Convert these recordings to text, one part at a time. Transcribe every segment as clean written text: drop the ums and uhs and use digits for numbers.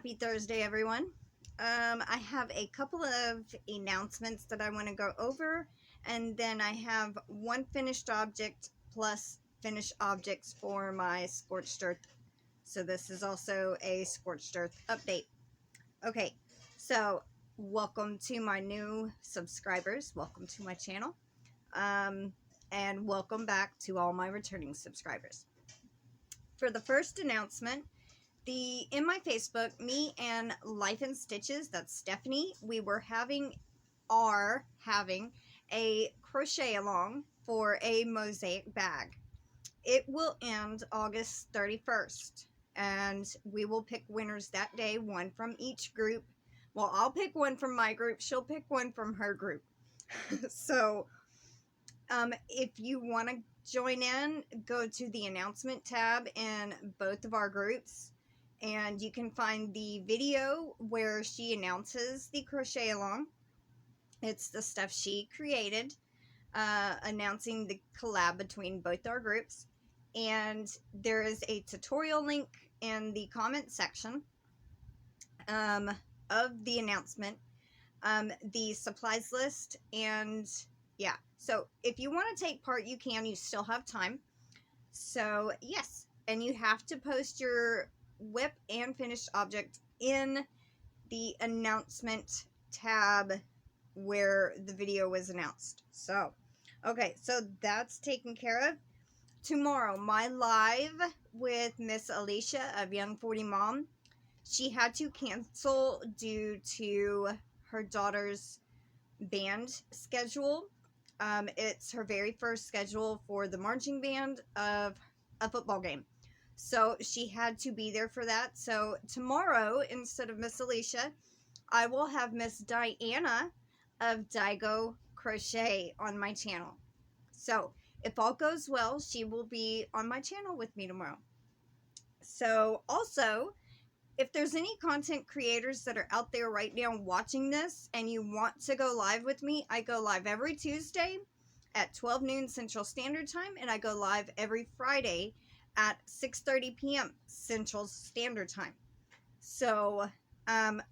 Happy Thursday, everyone. I have a couple of announcements that I want to go over, and then I have one finished object plus finished objects for my scorched earth. So this is also a scorched earth update. Okay, so welcome to my new subscribers. Welcome to my channel. And welcome back to all my returning subscribers. For the first announcement, in my Facebook, me and Life in Stitches, that's Stephanie, we are having a crochet along for a mosaic bag. It will end August 31st, and we will pick winners that day, one from each group. Well, I'll pick one from my group, she'll pick one from her group. So if you want to join in, go to the announcement tab in both of our groups, and you can find the video where she announces the crochet along. It's the stuff she created, announcing the collab between both our groups. And there is a tutorial link in the comment section of the announcement, the supplies list, and yeah. So if you want to take part, you can. You still have time. So yes, and you have to post your whip and finished object in the announcement tab where the video was announced. So okay, so that's taken care of. Tomorrow, my live with Miss Alicia of Young 40 Mom, she had to cancel due to her daughter's band schedule. It's her very first schedule for the marching band of a football game. So she had to be there for that. So tomorrow, instead of Miss Alicia, I will have Miss Diana of Daigo Crochet on my channel. So if all goes well, she will be on my channel with me tomorrow. So also, if there's any content creators that are out there right now watching this and you want to go live with me, I go live every Tuesday at 12 noon Central Standard Time, and I go live every Friday at 6:30 p.m. Central Standard Time. So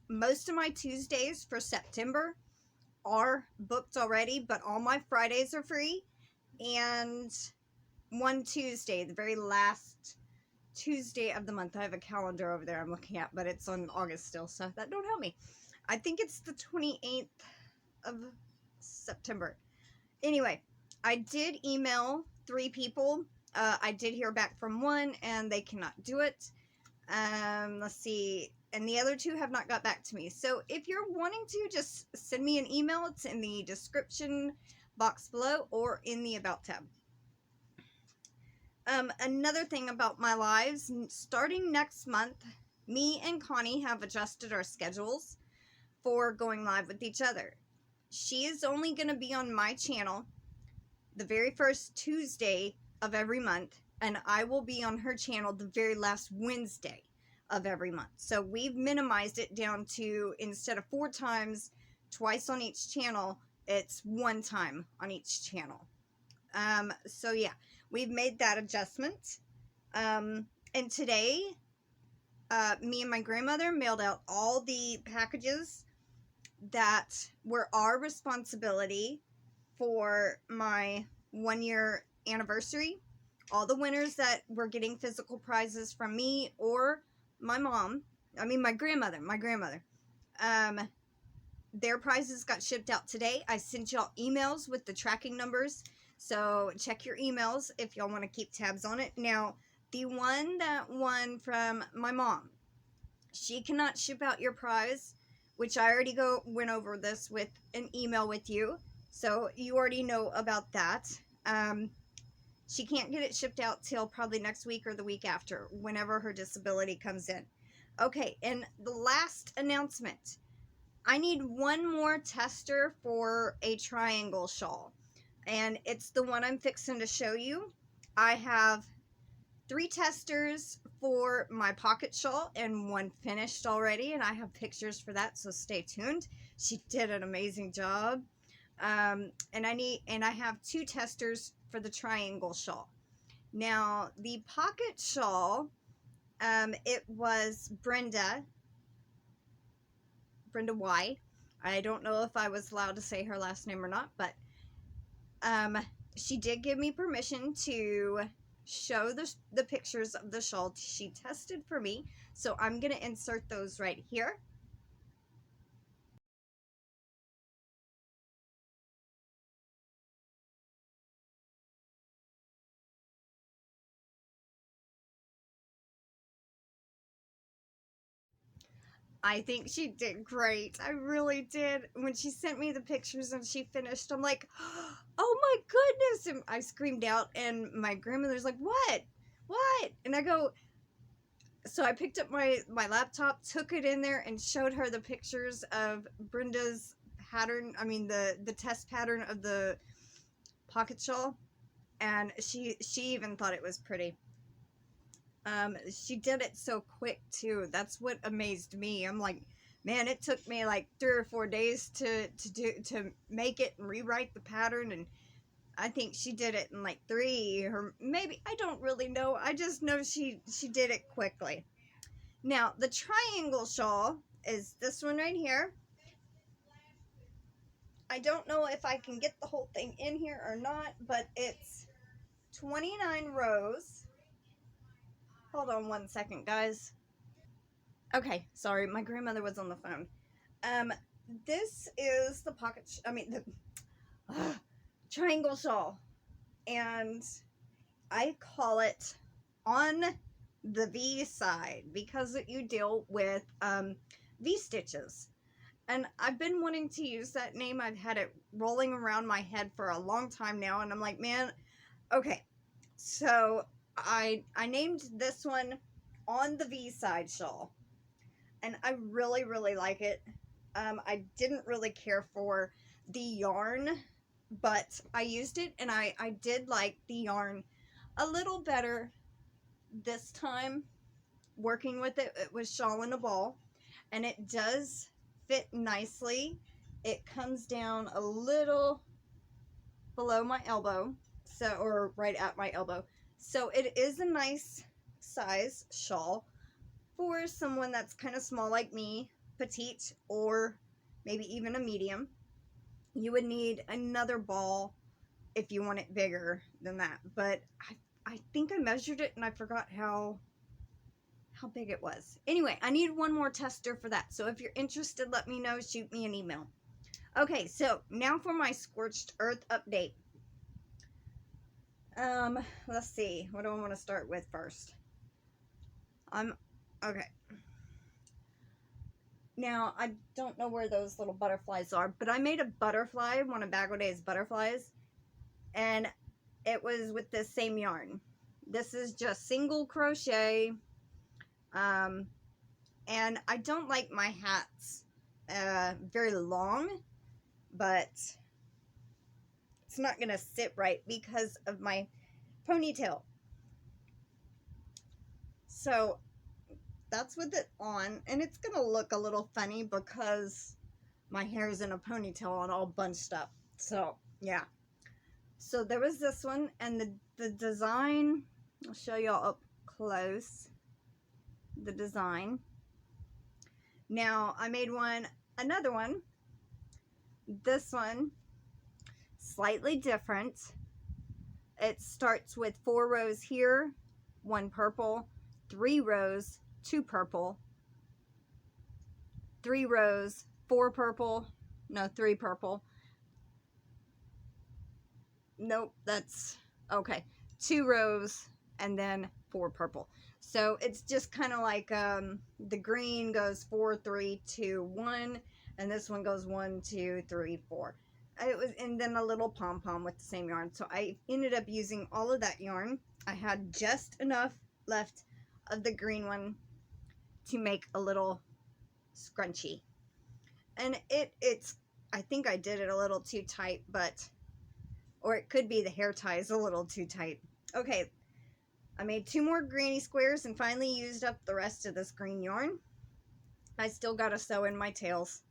most of my Tuesdays for September are booked already, but all my Fridays are free, and one Tuesday, the very last Tuesday of the month, I have a calendar over there I'm looking at, but it's on August still, so that don't help me. I think it's the 28th of September. Anyway, I did email 3 people. I did hear back from one, and they cannot do it. Let's see. And the other 2 have not got back to me. So if you're wanting to, just send me an email. It's in the description box below or in the About tab. Another thing about my lives, starting next month, me and Connie have adjusted our schedules for going live with each other. She is only going to be on my channel the very first Tuesday of every month, and I will be on her channel the very last Wednesday of every month. So we've minimized it down to, instead of 4 times, twice on each channel, it's 1 time on each channel. So yeah, we've made that adjustment. And today, me and my grandmother mailed out all the packages that were our responsibility for my 1-year anniversary. All the winners that were getting physical prizes from me or my mom, my grandmother, their prizes got shipped out today. I sent y'all emails with the tracking numbers, so check your emails if y'all want to keep tabs on it. Now, the one that won from my mom, she cannot ship out your prize, which I already went over this with an email with you, so you already know about that. She can't get it shipped out till probably next week or the week after, whenever her disability comes in. Okay, and the last announcement. I need one more tester for a triangle shawl, and it's the one I'm fixing to show you. I have 3 testers for my pocket shawl and 1 finished already, and I have pictures for that, so stay tuned. She did an amazing job. And I have 2 testers for the triangle shawl. Now, the pocket shawl, it was Brenda Brenda Y. I don't know if I was allowed to say her last name or not, but she did give me permission to show the pictures of the shawl she tested for me. So I'm going to insert those right here. I think she did great. I really did. When she sent me the pictures and she finished, I'm like, oh my goodness. And I screamed out, and my grandmother's like, what? What? And I go, so I picked up my laptop, took it in there, and showed her the pictures of Brenda's pattern. I mean, the test pattern of the pocket shawl. And she even thought it was pretty. She did it so quick too. That's what amazed me. I'm like, man, it took me like 3 or 4 days to make it and rewrite the pattern, and I think she did it in like 3, or maybe, I don't really know. I just know she did it quickly. Now, the triangle shawl is this one right here. I don't know if I can get the whole thing in here or not, but it's 29 rows. Hold on one second, guys. Okay, sorry, my grandmother was on the phone. This is the the triangle shawl, and I call it on the V side because you deal with V stitches. And I've been wanting to use that name. I've had it rolling around my head for a long time now, and I'm like, man, okay. So I named this one on the V side shawl, and I really, really like it. I didn't really care for the yarn, but I used it, and I did like the yarn a little better this time working with it. It was shawl in a ball, and it does fit nicely. It comes down a little below my elbow, so, or right at my elbow. So it is a nice size shawl for someone that's kind of small like me, petite, or maybe even a medium. You would need another ball if you want it bigger than that, but I think I measured it and I forgot how big it was. Anyway, I need one more tester for that, so if you're interested, let me know. Shoot me an email. Okay, so now for my scorched earth update. Let's see, what do I want to start with first? Okay. Now, I don't know where those little butterflies are, but I made a butterfly, one of Bag O' Day's butterflies, and it was with this same yarn. This is just single crochet, and I don't like my hats very long, but it's not going to sit right because of my ponytail. So that's with it on, and it's going to look a little funny because my hair's in a ponytail and all bunched up. So, yeah. So there was this one, and the design, I'll show y'all up close, the design. Now, I made another one. This one, slightly different. It starts with 4 rows here, 1 purple, 3 rows, 2 purple, 3 rows, 4 purple, no, 3 purple. Nope, that's, okay, 2 rows, and then 4 purple. So it's just kind of like the green goes 4, 3, 2, 1, and this one goes 1, 2, 3, 4. It was, and then a little pom-pom with the same yarn. So I ended up using all of that yarn. I had just enough left of the green one to make a little scrunchie. And it's, I think I did it a little too tight, but, or it could be the hair tie is a little too tight. Okay, I made 2 more granny squares and finally used up the rest of this green yarn. I still gotta sew in my tails.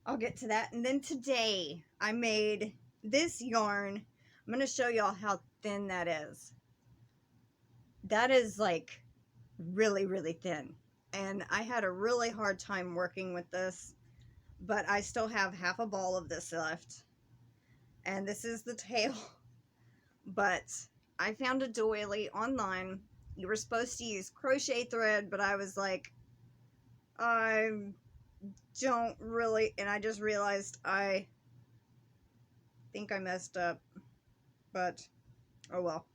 I'll get to that. And then today I made this yarn. I'm going to show y'all how thin that is. That is like really, really thin. and I had a really hard time working with this, but I still have half a ball of this left. And this is the tail. But I found a doily online. You were supposed to use crochet thread, but I was like, I don't really, and I just realized I think I messed up, but oh well.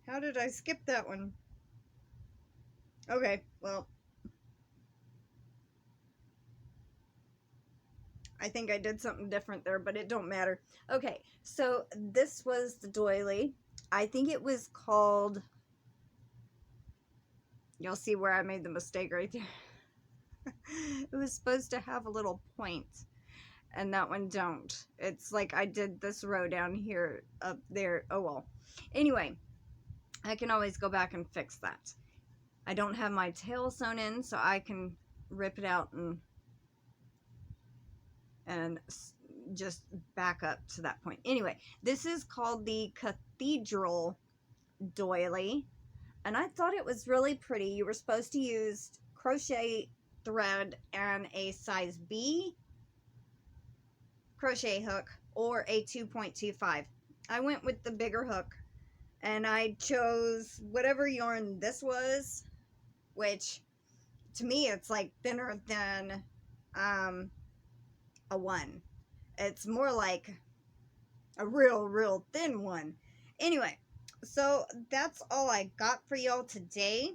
How did I skip that one? Okay, well, I think I did something different there, but it don't matter. Okay, so this was the doily. I think it was called, you'll see where I made the mistake right there. It was supposed to have a little point, and that one don't. It's like I did this row down here, up there. Oh well. Anyway, I can always go back and fix that. I don't have my tail sewn in, so I can rip it out and just back up to that point. Anyway, this is called the Cathedral doily, and I thought it was really pretty. You were supposed to use crochet thread and a size B crochet hook or a 2.25. I went with the bigger hook, and I chose whatever yarn this was, which to me it's like thinner than a 1. It's more like a real thin one. Anyway, so that's all I got for y'all today.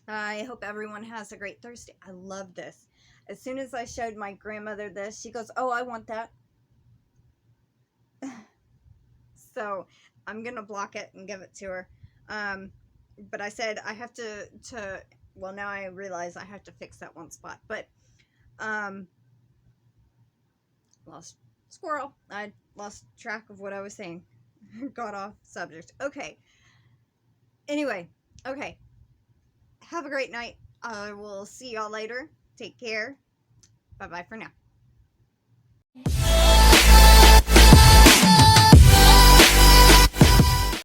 I hope everyone has a great Thursday. I love this. As soon as I showed my grandmother this, she goes, oh, I want that. So I'm gonna block it and give it to her. But I said I have to well, now I realize I have to fix that one spot. But lost squirrel. I lost track of what I was saying. Got off subject. Okay. Anyway, okay. Have a great night. I will see y'all later. Take care. Bye-bye for now.